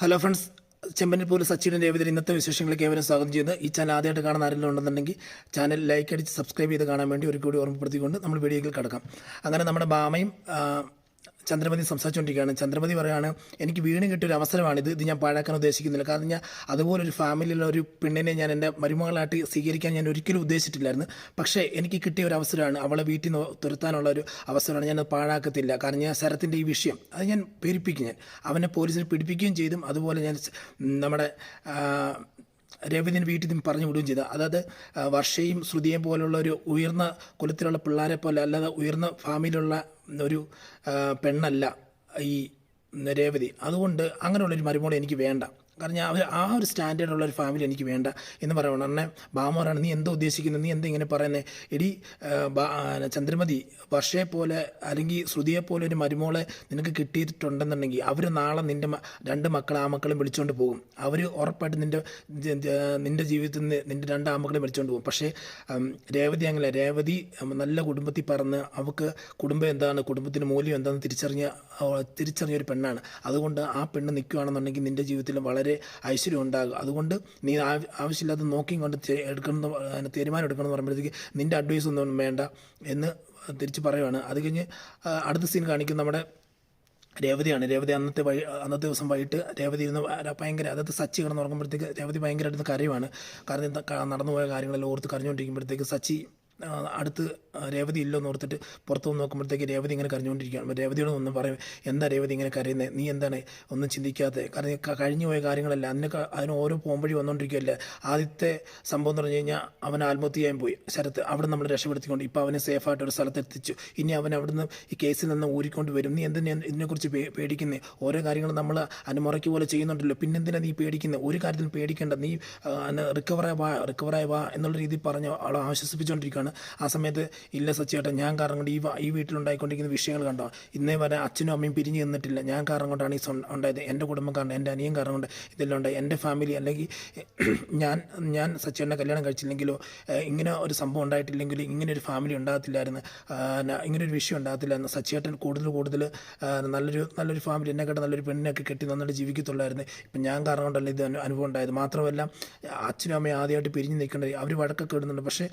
Hello friends, ചെമ്പനിപ്പൂർ Sachin Revathi ഇന്നത്തെ വിശേഷങ്ങളിലേക്ക് ഏവരും സ്വാഗതം ചെയ്യുന്നത്. ഈ ചാനൽ ആദ്യമായിട്ട് കാണുന്ന ആരെങ്കിലും ഉണ്ടെന്നുണ്ടെങ്കിൽ ചാനൽ ലൈക്ക് അടിച്ച് സബ്സ്ക്രൈബ് ചെയ്ത് കാണാൻ വേണ്ടി ഒരു കൂടി ഓർമ്മപ്പെടുത്തിക്കൊണ്ട് നമ്മൾ വീഡിയോയിൽ കിടക്കാം. അങ്ങനെ നമ്മുടെ ബാമയും ചന്ദ്രമതി സംസാരിച്ചുകൊണ്ടിരിക്കുകയാണ്. ചന്ദ്രമതി പറയുകയാണ്, എനിക്ക് വീണ് കിട്ടിയൊരു അവസരമാണിത്, ഇത് ഞാൻ പാഴാക്കാൻ ഉദ്ദേശിക്കുന്നില്ല. കാരണം ഞാൻ അതുപോലൊരു ഫാമിലിയിലുള്ള ഒരു പെണ്ണിനെ ഞാൻ എൻ്റെ മരുമകളായിട്ട് സ്വീകരിക്കാൻ ഞാൻ ഒരിക്കലും ഉദ്ദേശിച്ചിട്ടില്ലായിരുന്നു. പക്ഷേ എനിക്ക് കിട്ടിയ ഒരു അവസരമാണ്, അവളെ വീട്ടിൽ നിന്ന് തുരത്താനുള്ള ഒരു അവസരമാണ്. ഞാൻ പാഴാക്കത്തില്ല. കാരണം ഞാൻ ശരത്തിൻ്റെ ഈ വിഷയം അത് ഞാൻ പെരുപ്പിക്കും. ഞാൻ അവനെ പോലീസിൽ പിടിപ്പിക്കുകയും ചെയ്തും അതുപോലെ ഞാൻ നമ്മുടെ രേവതിന് വീട്ടിൽ നിന്ന് പറഞ്ഞു വിടുകയും ചെയ്തു. അതായത് വർഷയും ശ്രുതിയെയും പോലുള്ള ഒരു ഉയർന്ന കുലത്തിലുള്ള പിള്ളേരെ പോലെ അല്ലാതെ ഉയർന്ന ഫാമിലിയുള്ള ഒരു പെണ്ണല്ല ഈ രേവതി. അതുകൊണ്ട് അങ്ങനെയുള്ളൊരു മരുമോളെ എനിക്ക് വേണ്ട. കാരണം ഞാൻ ആ ഒരു സ്റ്റാൻഡേർഡുള്ള ഒരു ഫാമിലി എനിക്ക് വേണ്ട എന്ന് പറയണം. എന്നെ ബാമോറാണ്, നീ എന്തോ ഉദ്ദേശിക്കുന്നത്, നീ എന്താ ഇങ്ങനെ പറയുന്നത്? എടി ചന്ദ്രമതി, വർഷയെ പോലെ അല്ലെങ്കിൽ ശ്രുതിയെ പോലെ ഒരു മരുമോളെ നിനക്ക് കിട്ടിയിട്ടുണ്ടെന്നുണ്ടെങ്കിൽ അവർ നാളെ നിൻ്റെ രണ്ട് മക്കളെ ആമക്കളും വിളിച്ചുകൊണ്ട് പോകും. അവർ ഉറപ്പായിട്ട് നിൻ്റെ ജീവിതത്തിൽ നിന്ന് നിൻ്റെ രണ്ട് ആമക്കളെ വിളിച്ചുകൊണ്ട് പോകും. പക്ഷേ രേവതി അങ്ങനെ, രേവതി നല്ല കുടുംബത്തിൽ പറഞ്ഞ് അവൾക്ക് കുടുംബം എന്താണ്, കുടുംബത്തിന് മൂല്യം എന്താണെന്ന് തിരിച്ചറിഞ്ഞൊരു പെണ്ണാണ്. അതുകൊണ്ട് ആ പെണ്ണ് നിൽക്കുകയാണെന്നുണ്ടെങ്കിൽ നിൻ്റെ ജീവിതത്തിൽ വളരെ ഐശ്വര്യം ഉണ്ടാകും. അതുകൊണ്ട് നീ ആവശ്യമില്ലാതെ നോക്കിയും കൊണ്ട് തീരുമാനം എടുക്കണമെന്ന് പറയുമ്പോഴത്തേക്ക് നിൻ്റെ അഡ്വൈസ് ഒന്നും വേണ്ട എന്ന് തിരിച്ച് പറയുവാണ്. അത് കഴിഞ്ഞ് അടുത്ത സീൻ കാണിക്കും നമ്മുടെ രേവതിയാണ്. രേവതി അന്നത്തെ ദിവസം വൈകിട്ട് രേവതി ഇരുന്ന് ഭയങ്കര, അതായത് സച്ചി കിടന്ന് ഉറങ്ങുമ്പോഴത്തേക്ക് രേവതി ഭയങ്കരമായിട്ട് കരയുവാണ്. കാരണം നടന്നുപോയ കാര്യങ്ങളെല്ലാം ഓർത്ത് കരഞ്ഞുകൊണ്ടിരിക്കുമ്പോഴത്തേക്ക് സച്ചി അടുത്ത് രേവതി ഇല്ലെന്ന് ഓർത്തിട്ട് പുറത്ത് വന്ന് നോക്കുമ്പോഴത്തേക്ക് രേവതി ഇങ്ങനെ കരഞ്ഞുകൊണ്ടിരിക്കുകയാണ്. രേവതിയോട് ഒന്നും പറയും, എന്താ രേവതി ഇങ്ങനെ കരയുന്നത്, നീ എന്താണ് ഒന്നും ചിന്തിക്കാതെ? കാരണം കഴിഞ്ഞു പോയ കാര്യങ്ങളല്ല, അതിന് ഓരോ പോംവഴി വന്നുകൊണ്ടിരിക്കുകയല്ലേ. ആദ്യത്തെ സംഭവം എന്ന് പറഞ്ഞു കഴിഞ്ഞാൽ അവൻ ആത്മഹത്യ ചെയ്യാൻ പോയി ശരത്ത്, അവിടെ നമ്മൾ രക്ഷപ്പെടുത്തിക്കൊണ്ട് ഇപ്പോൾ അവനെ സേഫായിട്ട് ഒരു സ്ഥലത്ത് എത്തിച്ചു. ഇനി അവൻ അവിടുന്ന് ഈ കേസിൽ നിന്ന് ഊരിക്കൊണ്ട് വരും. നീ എന്തിനാ ഇതിനെക്കുറിച്ച് പേടിക്കുന്നത്? ഓരോ കാര്യങ്ങളും നമ്മൾ അനുമുറയ്ക്ക് പോലെ ചെയ്യുന്നുണ്ടല്ലോ, പിന്നെന്തിനാ നീ പേടിക്കുന്നത്? ഒരു കാര്യത്തിൽ പേടിക്കേണ്ട, നീ റിക്കവറായി വാ എന്നുള്ള രീതിയിൽ പറഞ്ഞ് അവളെ ആശ്വസിപ്പിച്ചുകൊണ്ടിരിക്കുകയാണ്. ആ സമയത്ത് ഇല്ല സച്ചിയേട്ടൻ, ഞാൻ കാരണം കൊണ്ട് ഈ വീട്ടിലുണ്ടായിക്കൊണ്ടിരിക്കുന്ന വിഷയങ്ങൾ കണ്ടോ, ഇന്നേ വരെ അച്ഛനും അമ്മയും പിരിഞ്ഞു നിന്നിട്ടില്ല. ഞാൻ കാരണം കൊണ്ടാണ് ഈ ഉണ്ടായത്, എൻ്റെ കുടുംബം കാരണം, എൻ്റെ അനിയൻ കാരണം കൊണ്ട് ഇതെല്ലാം ഉണ്ടായി. എൻ്റെ ഫാമിലി അല്ലെങ്കിൽ ഞാൻ സച്ചിയേട്ടനെ കല്യാണം കഴിച്ചില്ലെങ്കിലോ ഇങ്ങനെ ഒരു സംഭവം ഉണ്ടായിട്ടില്ലെങ്കിലും ഇങ്ങനെ ഒരു ഫാമിലി ഉണ്ടാകത്തില്ലായിരുന്നു, ഇങ്ങനെ ഒരു വിഷയം ഉണ്ടാകത്തില്ലായിരുന്നു. സച്ചിയേട്ടൻ കൂടുതൽ നല്ലൊരു ഫാമിലി, എന്നെക്കാട്ട് നല്ലൊരു പെണ്ണിനൊക്കെ കെട്ടി നന്നായിട്ട് ജീവിക്കത്തുള്ളായിരുന്നു. ഇപ്പം ഞാൻ കാരണം കൊണ്ടല്ല ഇത് അനുഭവം ഉണ്ടായത്. മാത്രമല്ല അച്ഛനും അമ്മയും ആദ്യമായിട്ട് പിരിഞ്ഞ് നിൽക്കേണ്ടത്, അവർ വഴക്കൊക്കെ ഇടുന്നുണ്ട്. പക്ഷേ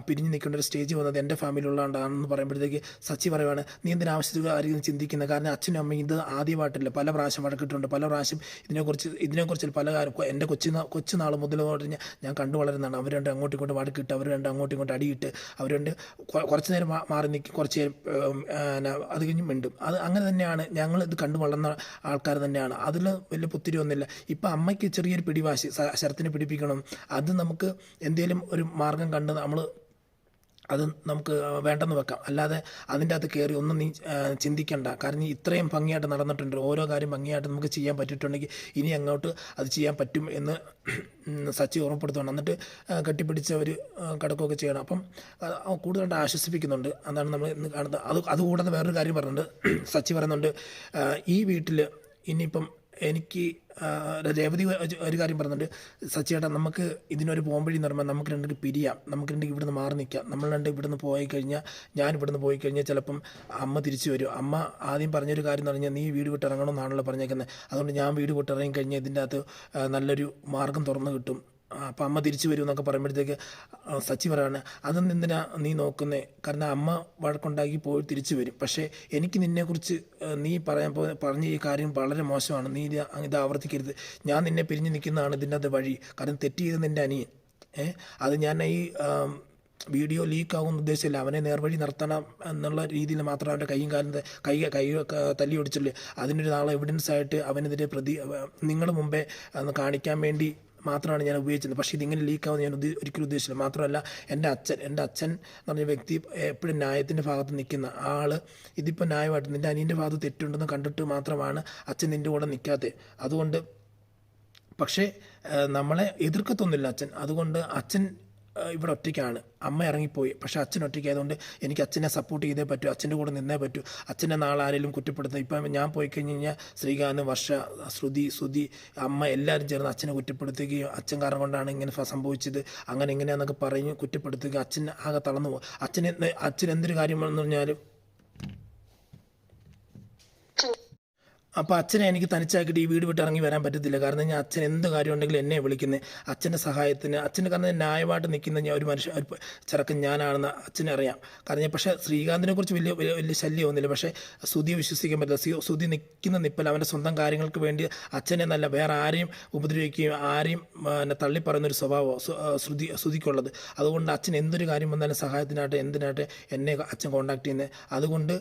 പിരിഞ്ഞ് നിൽക്കേണ്ട ഒരു സ്റ്റേജ് വന്നത് എൻ്റെ ഫാമിലി ഉള്ളതുകൊണ്ടാണെന്ന് പറയുമ്പോഴത്തേക്ക് സച്ചി പറയുവാണ്, നീ എന്തിനാ ആവശ്യത്തിൽ ആരെങ്കിലും ചിന്തിക്കുന്നത്? കാരണം അച്ഛനും അമ്മയും ഇത് ആദ്യമായിട്ടില്ല, പല പ്രാവശ്യം വഴക്കിട്ടുണ്ട്, പല പ്രാവശ്യം ഇതിനെക്കുറിച്ച് പല കാര്യം എൻ്റെ കൊച്ചുനാൾ മുതൽ ഞാൻ കണ്ടു വളരുന്നതാണ്. അവർ രണ്ട് അങ്ങോട്ടും ഇങ്ങോട്ടും വഴക്കിട്ട്, അവർ രണ്ട് അങ്ങോട്ടും ഇങ്ങോട്ടും അടിയിട്ട്, അവർ രണ്ട് കുറച്ച് നേരം മാറി നിൽക്കും, കുറച്ച് നേരം അത് കഴിഞ്ഞ് മിണ്ടും. അത് അങ്ങനെ തന്നെയാണ്, ഞങ്ങൾ ഇത് കണ്ടു വളർന്ന ആൾക്കാർ തന്നെയാണ്. അതിൽ വലിയ പുത്തിരി ഒന്നുമില്ല. ഇപ്പം അമ്മയ്ക്ക് ചെറിയൊരു പിടിവാശി, ശരത്തിനെ പിടിപ്പിക്കണം, അത് നമുക്ക് എന്തെങ്കിലും ഒരു മാർഗം കണ്ട് അത് നമുക്ക് വേണ്ടെന്ന് വെക്കാം. അല്ലാതെ അതിൻ്റെ അകത്ത് കയറി ഒന്നും നീ ചിന്തിക്കണ്ട. കാരണം നീ ഇത്രയും ഭംഗിയായിട്ട് നടന്നിട്ടുണ്ട്, ഓരോ കാര്യം ഭംഗിയായിട്ട് നമുക്ക് ചെയ്യാൻ പറ്റിയിട്ടുണ്ടെങ്കിൽ ഇനി അങ്ങോട്ട് അത് ചെയ്യാൻ പറ്റും എന്ന് സച്ചി ഓർമ്മപ്പെടുത്തുന്നുണ്ട്. എന്നിട്ട് കെട്ടിപ്പിടിച്ച് അവർ കിടക്കുകയൊക്കെ ചെയ്യണം. അപ്പം കൂടുതലായിട്ട് ആശ്വസിപ്പിക്കുന്നുണ്ട്. അതാണ് നമ്മൾ ഇന്ന് കാണുന്നത്. അതുകൂടാതെ വേറൊരു കാര്യം പറയുന്നുണ്ട്. സച്ചി പറയുന്നുണ്ട്, ഈ വീട്ടിൽ ഇനിയിപ്പം എനിക്ക് രേവതി ഒരു കാര്യം പറയുന്നുണ്ട്, സച്ചിയേട്ടാ നമുക്ക് ഇതിനൊരു പോംവഴി എന്ന് പറയുമ്പോൾ നമുക്ക് രണ്ടും പിരിയാം, നമുക്ക് രണ്ടും ഇവിടുന്ന് മാറി നിൽക്കാം. നമ്മൾ രണ്ട് ഇവിടുന്ന് പോയി കഴിഞ്ഞാൽ, ഞാൻ ഇവിടുന്ന് പോയി കഴിഞ്ഞാൽ ചിലപ്പം അമ്മ തിരിച്ചു വരും. അമ്മ ആദ്യം പറഞ്ഞൊരു കാര്യം എന്ന് പറഞ്ഞാൽ നീ വീട് വിട്ടിറങ്ങണമെന്നാണല്ലോ പറഞ്ഞേക്കുന്നത്. അതുകൊണ്ട് ഞാൻ വീട് വിട്ടിറങ്ങി കഴിഞ്ഞാൽ ഇതിൻ്റെ അകത്ത് നല്ലൊരു മാർഗം തുറന്നു കിട്ടും, അപ്പം അമ്മ തിരിച്ചു വരും എന്നൊക്കെ പറയുമ്പോഴത്തേക്ക് സച്ചി പറയാണ്, അതൊന്നും എന്തിനാ നീ നോക്കുന്നേ? കാരണം അമ്മ വഴക്കുണ്ടാക്കി പോയി തിരിച്ചു വരും. പക്ഷേ എനിക്ക് നിന്നെക്കുറിച്ച് നീ പറഞ്ഞ ഈ കാര്യം വളരെ മോശമാണ്, നീ ഇത് ആവർത്തിക്കരുത്. ഞാൻ നിന്നെ പിരിഞ്ഞ് നിൽക്കുന്നതാണ് ഇതിൻ്റെ അത് വഴി. കാരണം തെറ്റ് ചെയ്ത് നിൻ്റെ അനിയൻ, അത് ഞാൻ ഈ വീഡിയോ ലീക്കാകുമെന്ന് ഉദ്ദേശമില്ല, അവനെ നേർവഴി നിർത്തണം എന്നുള്ള രീതിയിൽ മാത്രം അവൻ്റെ കൈയും കാലും കൈ തല്ലി ഒടിച്ചില്ലേ, അതിനൊരു നാളെ എവിഡൻസ് ആയിട്ട് അവനെതിരെ നിങ്ങൾ മുമ്പേ കാണിക്കാൻ വേണ്ടി മാത്രമാണ് ഞാൻ ഉപയോഗിച്ചത്. പക്ഷേ ഇതിങ്ങനെ ലീക്കാവുന്ന ഞാൻ ഒരിക്കലും ഉദ്ദേശിച്ചില്ല. മാത്രമല്ല എൻ്റെ അച്ഛൻ എന്ന് പറഞ്ഞ വ്യക്തി എപ്പോഴും ന്യായത്തിൻ്റെ ഭാഗത്ത് നിൽക്കുന്ന ആൾ, ഇതിപ്പോൾ ന്യായമായിട്ട് നിൻ്റെ അനിയൻ്റെ ഭാഗത്ത് തെറ്റുണ്ടെന്ന് കണ്ടിട്ട് മാത്രമാണ് അച്ഛൻ നിൻ്റെ കൂടെ നിൽക്കാത്തത്. അതുകൊണ്ട് പക്ഷേ നമ്മളെ എതിർക്കത്തൊന്നുമില്ല അച്ഛൻ. അതുകൊണ്ട് അച്ഛൻ ഇവിടെ ഒറ്റയ്ക്കാണ്, അമ്മ ഇറങ്ങിപ്പോയി. പക്ഷേ അച്ഛൻ ഒറ്റയ്ക്കായതുകൊണ്ട് എനിക്ക് അച്ഛനെ സപ്പോർട്ട് ചെയ്തേ പറ്റൂ, അച്ഛൻ്റെ കൂടെ നിന്നേ പറ്റൂ. അച്ഛനെ നാളെ ആരെങ്കിലും കുറ്റപ്പെടുത്തുന്നത്, ഇപ്പം ഞാൻ പോയി കഴിഞ്ഞ് കഴിഞ്ഞാൽ ശ്രീകാന്ത്, വർഷ, ശ്രുതി, അമ്മ എല്ലാവരും ചേർന്ന് അച്ഛനെ കുറ്റപ്പെടുത്തുകയും അച്ഛൻ കാരണം കൊണ്ടാണ് ഇങ്ങനെ സംഭവിച്ചത്, അങ്ങനെ ഇങ്ങനെയാണെന്നൊക്കെ പറഞ്ഞ് കുറ്റപ്പെടുത്തുക. അച്ഛൻ ആകെ തളർന്നു പോകും. അച്ഛൻ എന്തൊരു കാര്യമാണെന്ന് പറഞ്ഞാലും അപ്പോൾ അച്ഛനെ എനിക്ക് തനിച്ചാക്കിയിട്ട് ഈ വീട് വിട്ട് ഇറങ്ങി വരാൻ പറ്റത്തില്ല. കാരണം ഞാൻ അച്ഛൻ എന്ത് കാര്യം ഉണ്ടെങ്കിലും എന്നെ വിളിക്കുന്നത് അച്ഛൻ്റെ സഹായത്തിന്. അച്ഛന് കാരണം ന്യായമായിട്ട് നിൽക്കുന്ന ഞാൻ ഒരു മനുഷ്യ ഒരു ചെറുക്കൻ ഞാനാണെന്ന് അച്ഛനെ അറിയാം. കാരണം ഞാൻ പക്ഷേ ശ്രീകാന്തിനെ കുറിച്ച് വലിയ വലിയ ശല്യമൊന്നുമില്ല. പക്ഷേ സുധിയെ വിശ്വസിക്കാൻ പറ്റില്ല. സുധി നിൽക്കുന്ന നിപ്പൽ അവൻ്റെ സ്വന്തം കാര്യങ്ങൾക്ക് വേണ്ടി അച്ഛനെ നല്ല വേറെ ആരെയും ഉപദ്രവിക്കുകയും ആരെയും തള്ളിപ്പറയുന്നൊരു സ്വഭാവം സുധിക്കുള്ളത്. അതുകൊണ്ട് അച്ഛൻ എന്തൊരു കാര്യം വന്നാലും സഹായത്തിനായിട്ട് എന്തിനായിട്ട് എന്നെ അച്ഛൻ കോൺടാക്ട് ചെയ്യുന്നത്. അതുകൊണ്ട്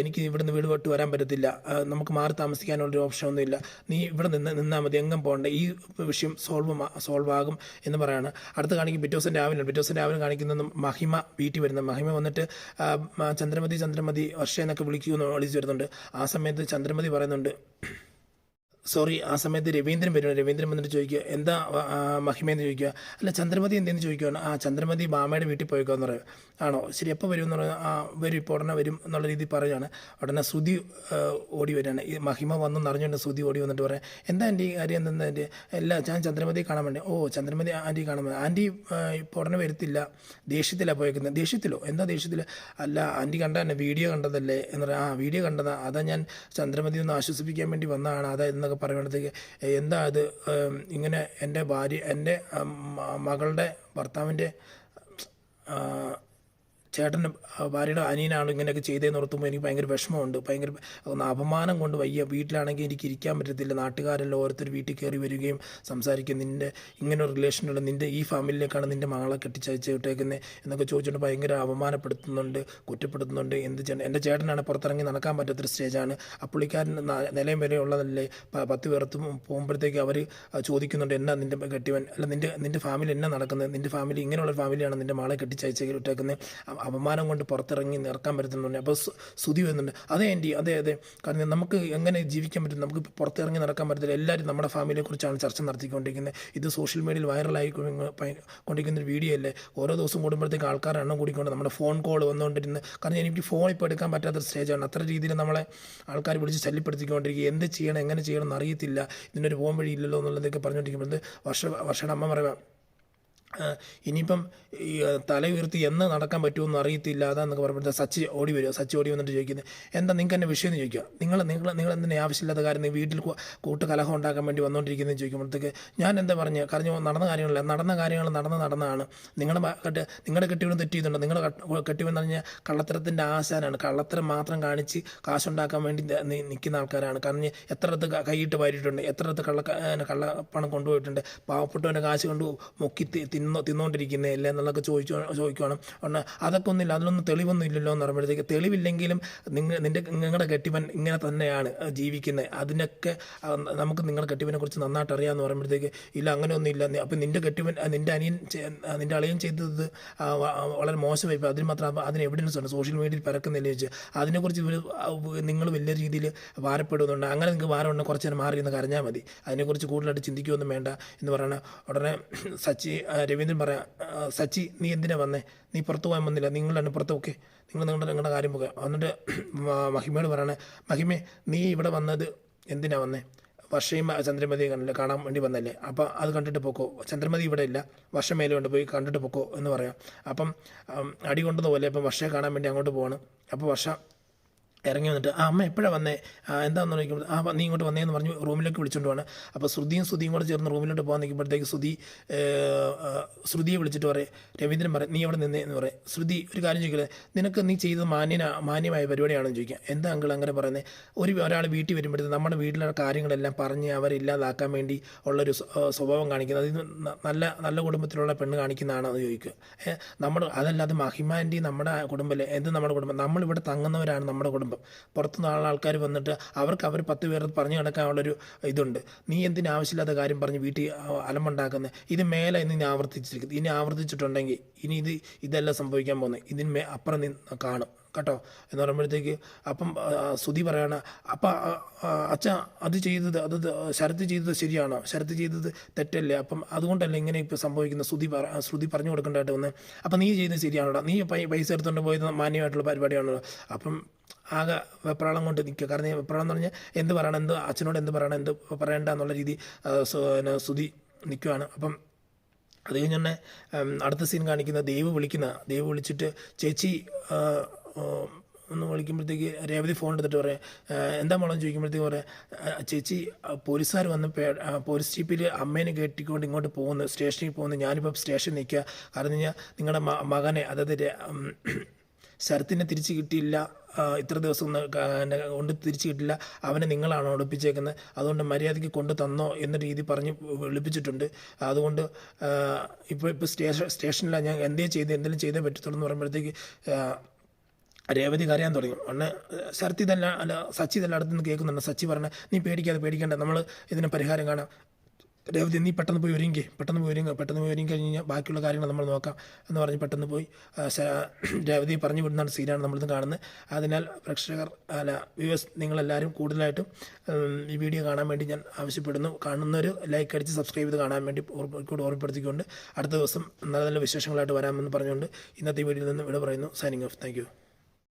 എനിക്ക് ഇവിടുന്ന് വീട് വിട്ട് വരാൻ പറ്റത്തില്ല. നമുക്ക് മാറി താമസിക്കാനുള്ളൊരു ഓപ്ഷനൊന്നുമില്ല. നീ ഇവിടെ നിന്നാൽ മതി, എങ്ങും പോകണ്ട, ഈ വിഷയം സോൾവ് ആകും എന്ന് പറയാണ്. അടുത്ത് കാണിക്കും പിറ്റേ ദിവസം രാവിലെ കാണിക്കുന്നത് മഹിമ വീട്ടിൽ വരുന്നത്. മഹിമ വന്നിട്ട് ചന്ദ്രമതി വർഷ എന്നൊക്കെ വിളിച്ചു വരുന്നുണ്ട്. ആ സമയത്ത് ചന്ദ്രമതി പറയുന്നുണ്ട് ആ സമയത്ത് രവീന്ദ്രൻ വന്നിട്ട് ചോദിക്കുക എന്താ മഹിമയെന്ന് ചോദിക്കുക. അല്ല ചന്ദ്രമതി എന്തെന്ന് ചോദിക്കുകയാണ്. ചന്ദ്രമതി മാമയുടെ വീട്ടിൽ പോയിക്കോന്ന് പറയും. ആണോ, ശരി, എപ്പോൾ വരും എന്ന് പറഞ്ഞാൽ വരും, ഇപ്പോൾ ഉടനെ വരും എന്നുള്ള രീതിയിൽ പറയുകയാണ്. ഉടനെ ശ്രുതി ഓടി വരികയാണ്. ഈ മഹിമ വന്നു അറിഞ്ഞുകൊണ്ട് ശ്രുതി ഓടി വന്നിട്ട് പറയാം എന്താ ആൻറ്റി കാര്യം, എന്താ ആൻറ്റി? അല്ല ഞാൻ ചന്ദ്രമതിയെ കാണാൻ വേണ്ടി. ചന്ദ്രമതി ആൻറ്റി കാണാൻ വേണ്ടി. ആൻറ്റി ഇപ്പോൾ ഉടനെ വരത്തില്ല, ദേഷ്യത്തിലാണ് പോയേക്കുന്നത്. ദേഷ്യത്തിലോ? എന്താ ദേഷ്യത്തിൽ? അല്ല ആൻറ്റി കണ്ടതന്നെ, വീഡിയോ കണ്ടതല്ലേ എന്ന് പറയാം. വീഡിയോ കണ്ടതാ, അതാ ഞാൻ ചന്ദ്രമതി ഒന്ന് ആശ്വസിപ്പിക്കാൻ വേണ്ടി വന്നതാണ് അതാ എന്നൊക്കെ പറയുമ്പോഴത്തേക്ക് എന്താ അത് ഇങ്ങനെ എൻ്റെ മകളുടെ ഭർത്താവിൻ്റെ ചേട്ടൻ്റെ ഭാര്യയുടെ അനിയനാണ് ഇങ്ങനെയൊക്കെ ചെയ്തതെന്ന് ഓർത്തുമ്പോൾ എനിക്ക് ഭയങ്കര വിഷമമുണ്ട്. ഭയങ്കര അപമാനം കൊണ്ട് വയ്യ. വീട്ടിലാണെങ്കിൽ എനിക്ക് ഇരിക്കാൻ പറ്റത്തില്ല. നാട്ടുകാരെല്ലാം ഓരോരുത്തർ വീട്ടിൽ കയറി വരികയും സംസാരിക്കും, നിൻ്റെ ഇങ്ങനെ ഒരു റിലേഷനുള്ള നിൻ്റെ ഈ ഫാമിലിയിലേക്കാണ് നിൻ്റെ മകളെ കെട്ടിച്ചയച്ച് വിട്ടേക്കുന്നത് എന്നൊക്കെ ചോദിച്ചുകൊണ്ട് ഭയങ്കര അപമാനപ്പെടുത്തുന്നുണ്ട്, കുറ്റപ്പെടുത്തുന്നുണ്ട്. എൻ്റെ ചേട്ടനാണ് പുറത്തിറങ്ങി നടക്കാൻ പറ്റാത്തൊരു സ്റ്റേജാണ്. പുള്ളിക്കാരൻ നിലയും വരെ ഉള്ളതല്ലേ. 10 പേർത്തും പോകുമ്പോഴത്തേക്ക് അവർ ചോദിക്കുന്നുണ്ട് എന്നാ നിൻ്റെ കെട്ടിയവൻ, അല്ല നിൻ്റെ ഫാമിലി എന്നാ നടക്കുന്നത്, നിൻ്റെ ഫാമിലി ഇങ്ങനെയുള്ള ഫാമിലിയാണ് നിൻ്റെ മകളെ കെട്ടിച്ചയച്ച് വിട്ടേക്കുന്നത്. അപമാനം കൊണ്ട് പുറത്തിറങ്ങി നിറക്കാൻ പറ്റുന്നുണ്ട്. അപ്പോൾ ശ്രുതി വരുന്നുണ്ട്. അതെ ആൻറ്റി, അതെ. കാരണം നമുക്ക് എങ്ങനെ ജീവിക്കാൻ പറ്റും, നമുക്ക് പുറത്തിറങ്ങി നടക്കാൻ പറ്റത്തില്ല. എല്ലാവരും നമ്മുടെ ഫാമിലിയെക്കുറിച്ചാണ് ചർച്ച നടത്തിക്കൊണ്ടിരിക്കുന്നത്. ഇത് സോഷ്യൽ മീഡിയയിൽ വൈറലായി കൊണ്ടിരിക്കുന്ന ഒരു വീഡിയോ അല്ലേ. ഓരോ ദിവസം കൂടുമ്പോഴത്തേക്ക് ആൾക്കാർ എണ്ണം കൂടിക്കൊണ്ട് നമ്മുടെ ഫോൺ കോൾ വന്നുകൊണ്ടിരുന്ന്, കാരണം എനിക്ക് ഫോൺ ഇപ്പോൾ എടുക്കാൻ പറ്റാത്ത സ്റ്റേജാണ്. അത്ര രീതിയിൽ നമ്മളെ ആൾക്കാർ വിളിച്ച് ശല്യപ്പെടുത്തിക്കൊണ്ടിരിക്കുക. എന്ത് ചെയ്യണം എങ്ങനെ ചെയ്യണം എന്നറിയത്തില്ല, ഇതിനൊരു പോകാൻ വഴിയില്ലല്ലോ എന്നുള്ളതൊക്കെ പറഞ്ഞുകൊണ്ടിരിക്കുമ്പോൾ വർഷയുടെ അമ്മ പറയാം ഇനിയിപ്പം ഈ തല ഉയർത്തി എന്ന് നടക്കാൻ പറ്റുമെന്ന് അറിയത്തില്ല അതാന്നൊക്കെ പറയുമ്പോൾ സച്ചി ഓടി വന്നിട്ട് ചോദിക്കുന്നത് എന്താ നിങ്ങൾക്ക് എന്നെ വിഷയം എന്ന് ചോദിക്കുക. നിങ്ങൾ എന്തിനാ ആവശ്യമില്ലാത്ത കാര്യം വീട്ടിൽ കൂട്ട് കലഹം ഉണ്ടാക്കാൻ വേണ്ടി വന്നുകൊണ്ടിരിക്കുന്നത് ചോദിക്കുമ്പോഴത്തേക്ക് ഞാൻ എന്താ നടന്ന കാര്യങ്ങൾ നടന്നതാണ്. നിങ്ങളുടെ കെട്ടിയവനും തെറ്റിയതുണ്ട്. നിങ്ങളുടെ കെട്ടിയവൻ എന്ന് പറഞ്ഞാൽ കള്ളത്തരത്തിൻ്റെ ആശാനാണ്. കള്ളത്തരം മാത്രം കാണിച്ച് കാശുണ്ടാക്കാൻ വേണ്ടി നിൽക്കുന്ന ആൾക്കാരാണ്. കാരണം എത്രത്ത് കൈയിട്ട് വാരിയിട്ടുണ്ട്, എത്രത്ത് കള്ളപ്പണം കൊണ്ടുപോയിട്ടുണ്ട്. പാവപ്പെട്ടവൻ്റെ കാശ് കൊണ്ട് മുക്കി തിന്നുകൊണ്ടിരിക്കുന്നേ അല്ലേ എന്നുള്ളതൊക്കെ ചോദിക്കുകയാണ്. അതൊക്കെ ഒന്നുമില്ല, അതിലൊന്നും തെളിവൊന്നും ഇല്ലല്ലോ എന്ന് പറയുമ്പോഴത്തേക്ക് തെളിവില്ലെങ്കിലും നിങ്ങളുടെ കെട്ടിവൻ ഇങ്ങനെ തന്നെയാണ് ജീവിക്കുന്നത്, അതിനൊക്കെ നമുക്ക് നിങ്ങളുടെ കെട്ടിവനെ കുറിച്ച് നന്നായിട്ട് അറിയാമെന്ന് പറയുമ്പോഴത്തേക്ക് ഇല്ല അങ്ങനെയൊന്നും ഇല്ല. അപ്പം നിൻ്റെ കെട്ടിവൻ നിൻ്റെ അളിയൻ ചെയ്തത് വളരെ മോശമായി. അതിന് മാത്രം അതിന് എവിഡൻസ് ഉണ്ട്, സോഷ്യൽ മീഡിയയിൽ പരക്കുന്നില്ല ചോദിച്ചാൽ അതിനെക്കുറിച്ച് നിങ്ങൾ വലിയ രീതിയിൽ ഭാരപ്പെടുന്നുണ്ട്. അങ്ങനെ നിങ്ങൾക്ക് ഭാരമുണ്ട് കുറച്ച് നേരം മാറി എന്ന് കരഞ്ഞാൽ മതി, അതിനെക്കുറിച്ച് കൂടുതലായിട്ട് ചിന്തിക്കുകയൊന്നും വേണ്ട എന്ന് പറയണ ഉടനെ രവീന്ദ്രൻ പറയാം സച്ചി നീ എന്തിനാ വന്നേ, നീ പുറത്ത് പോകാൻ വന്നില്ല, നിങ്ങളാണ് പുറത്ത് ഓക്കെ നിങ്ങളുടെ കാര്യം പോകാം. എന്നിട്ട് മഹിമയോട് പറയണേ മഹിമേ നീ ഇവിടെ വന്നത് എന്തിനാ വന്നേ, വർഷയും ചന്ദ്രമതിയെ കാണാൻ വേണ്ടി വന്നല്ലേ, അപ്പം അത് കണ്ടിട്ട് പൊക്കോ, ചന്ദ്രമതി ഇവിടെ ഇല്ല, വർഷം മേലെ കൊണ്ട് പോയി കണ്ടിട്ട് പൊക്കോ എന്ന് പറയാം. അപ്പം അടി കൊണ്ടത് പോലെ അപ്പം വർഷയെ കാണാൻ വേണ്ടി അങ്ങോട്ട് പോവാണ്. അപ്പോൾ വർഷ ഇറങ്ങി വന്നിട്ട് അമ്മ എപ്പോഴാണ് വന്നേ എന്താണെന്ന് ചോദിക്കുമ്പോൾ നീ ഇങ്ങോട്ട് വന്നേന്ന് പറഞ്ഞ് റൂമിലേക്ക് വിളിച്ചുകൊണ്ട് പോവാണ്. അപ്പോൾ ശ്രുതിയും കൂടെ ചേർന്ന് റൂമിലോട്ട് പോകാൻ നിൽക്കുമ്പോഴത്തേക്ക് ശ്രുതിയെ വിളിച്ചിട്ട് പറയും, രവീന്ദ്രൻ പറയും നീ അവിടെ നിന്നേ എന്ന് പറയും. ശ്രുതി ഒരു കാര്യം ചോദിക്കുന്നത് നിനക്ക് നീ ചെയ്തത് മാന്യമായ പരിപാടിയാണെന്ന് ചോദിക്കാം. എന്താ അങ്കിൾ അങ്ങനെ പറയുന്നത്, ഒരാൾ വീട്ടിൽ വരുമ്പോഴത്തേക്ക് നമ്മുടെ വീട്ടിലെ കാര്യങ്ങളെല്ലാം പറഞ്ഞ് അവരില്ലാതാക്കാൻ വേണ്ടി ഉള്ളൊരു സ്വഭാവം കാണിക്കുന്നത് അത് നല്ല കുടുംബത്തിലുള്ള പെണ്ണ് കാണിക്കുന്നതാണെന്ന് ചോദിക്കുക. അതല്ലാതെ മഹിമാൻ്റി നമ്മുടെ കുടുംബമല്ലേ, എന്ത് നമ്മുടെ കുടുംബം, നമ്മളിവിടെ തങ്ങുന്നവരാണ് നമ്മുടെ കുടുംബം. പുറത്തുനിന്ന് ആൾക്കാർ വന്നിട്ട് അവർ 10 പേർ പറഞ്ഞു കിടക്കാനുള്ളൊരു ഇതുണ്ട്. നീ എന്തിനാവശ്യമില്ലാത്ത കാര്യം പറഞ്ഞ് വീട്ടിൽ അലമ്പുണ്ടാക്കുന്നത്, ഇത് മേലെ ഇനി ആവർത്തിച്ചിരിക്കുന്നത്, ഇനി ആവർത്തിച്ചിട്ടുണ്ടെങ്കിൽ ഇനി ഇതെല്ലാം സംഭവിക്കാൻ പോകുന്നത്, ഇതിന് അപ്പുറം നീ കാണും കേട്ടോ എന്ന് പറയുമ്പോഴത്തേക്ക് അപ്പം ശ്രുതി പറയാണ് അപ്പം അച്ഛ അത് ശരത്ത് ചെയ്തത് ശരിയാണോ, ശരത്ത് ചെയ്തത് തെറ്റല്ലേ, അപ്പം അതുകൊണ്ടല്ലേ ഇങ്ങനെ ഇപ്പോൾ സംഭവിക്കുന്നത് ശ്രുതി പറഞ്ഞു കൊടുക്കേണ്ടതായിട്ട് വന്ന്, അപ്പം നീ ചെയ്തത് ശരിയാണോടാ, നീ പൈസ എടുത്തുകൊണ്ട് പോയത് മാന്യമായിട്ടുള്ള പരിപാടിയാണല്ലോ. അപ്പം ആകെ വെപ്രാളം കൊണ്ട് നിൽക്കുക. കാരണം വെപ്രാളം എന്ന് പറഞ്ഞാൽ എന്ത് പറയണം, അച്ഛനോട് എന്ത് പറയണം, എന്ത് പറയണ്ട എന്നുള്ള രീതി ശ്രുതി നിൽക്കുകയാണ്. അപ്പം അത് കഴിഞ്ഞ് തന്നെ അടുത്ത സീൻ കാണിക്കുന്ന ദേവ് വിളിച്ചിട്ട് ചേച്ചി ഒന്ന് വിളിക്കുമ്പോഴത്തേക്ക് രേവതി ഫോൺ എടുത്തിട്ട് പറയാം, എന്താ മോളെന്ന് ചോദിക്കുമ്പോഴത്തേക്ക് പറയാം, ചേച്ചി പോലീസുകാർ വന്ന് പോലീസ് ജീപ്പിൽ അമ്മേനെ കെട്ടിക്കൊണ്ട് ഇങ്ങോട്ട് പോകുന്നു, സ്റ്റേഷനിൽ പോകുന്നു. ഞാനിപ്പോൾ സ്റ്റേഷനിൽ നിൽക്കുക. കാരണം കഴിഞ്ഞാൽ നിങ്ങളുടെ മകനെ, അതായത് ശരത്തിനെ തിരിച്ച് കിട്ടിയില്ല, ഇത്ര ദിവസം കൊണ്ട് തിരിച്ച് കിട്ടില്ല, അവനെ നിങ്ങളാണോ ഒളിപ്പിച്ചേക്കുന്നത്, അതുകൊണ്ട് മര്യാദയ്ക്ക് കൊണ്ട് തന്നോ എന്ന രീതി പറഞ്ഞ് വിളിപ്പിച്ചിട്ടുണ്ട്. അതുകൊണ്ട് ഇപ്പോൾ സ്റ്റേഷനിലാണ്, ഞാൻ എന്തെങ്കിലും ചെയ്തേ പറ്റത്തുള്ളൂ എന്ന് പറയുമ്പോഴത്തേക്ക് രേവതി കരയാൻ തുടങ്ങി. ഉടനെ ശരത്ത് സച്ചി ഇതെല്ലാം അടുത്ത് നിന്ന് കേൾക്കുന്നുണ്ട്. സച്ചി പറഞ്ഞ, നീ പേടിക്കേണ്ട, നമ്മൾ ഇതിന് പരിഹാരം കാണാം. രേവതി, നീ പെട്ടെന്ന് പോയി ഒരുങ്ങി കഴിഞ്ഞ് കഴിഞ്ഞാൽ ബാക്കിയുള്ള കാര്യങ്ങൾ നമ്മൾ നോക്കാം എന്ന് പറഞ്ഞ് പെട്ടെന്ന് പോയി രേവതി പറഞ്ഞു വിടുന്ന സീനാണ് നമ്മളിത് കാണുന്നത്. അതിനാൽ പ്രേക്ഷകർ വ്യൂവേഴ്സ്, നിങ്ങളെല്ലാവരും കൂടുതലായിട്ടും ഈ വീഡിയോ കാണാൻ വേണ്ടി ഞാൻ ആവശ്യപ്പെടുന്നു. കാണുന്നൊരു ലൈക്ക് അടിച്ച് സബ്സ്ക്രൈബ് ചെയ്ത് കാണാൻ വേണ്ടി ഓർമ്മപ്പെടുത്തിക്കൊണ്ട് അടുത്ത ദിവസം നല്ല നല്ല വിശേഷങ്ങളായിട്ട് വരാമെന്ന് പറഞ്ഞുകൊണ്ട് ഇന്നത്തെ വീഡിയോയിൽ നിന്ന് വിട പറയുന്നു. Signing off. Thank you.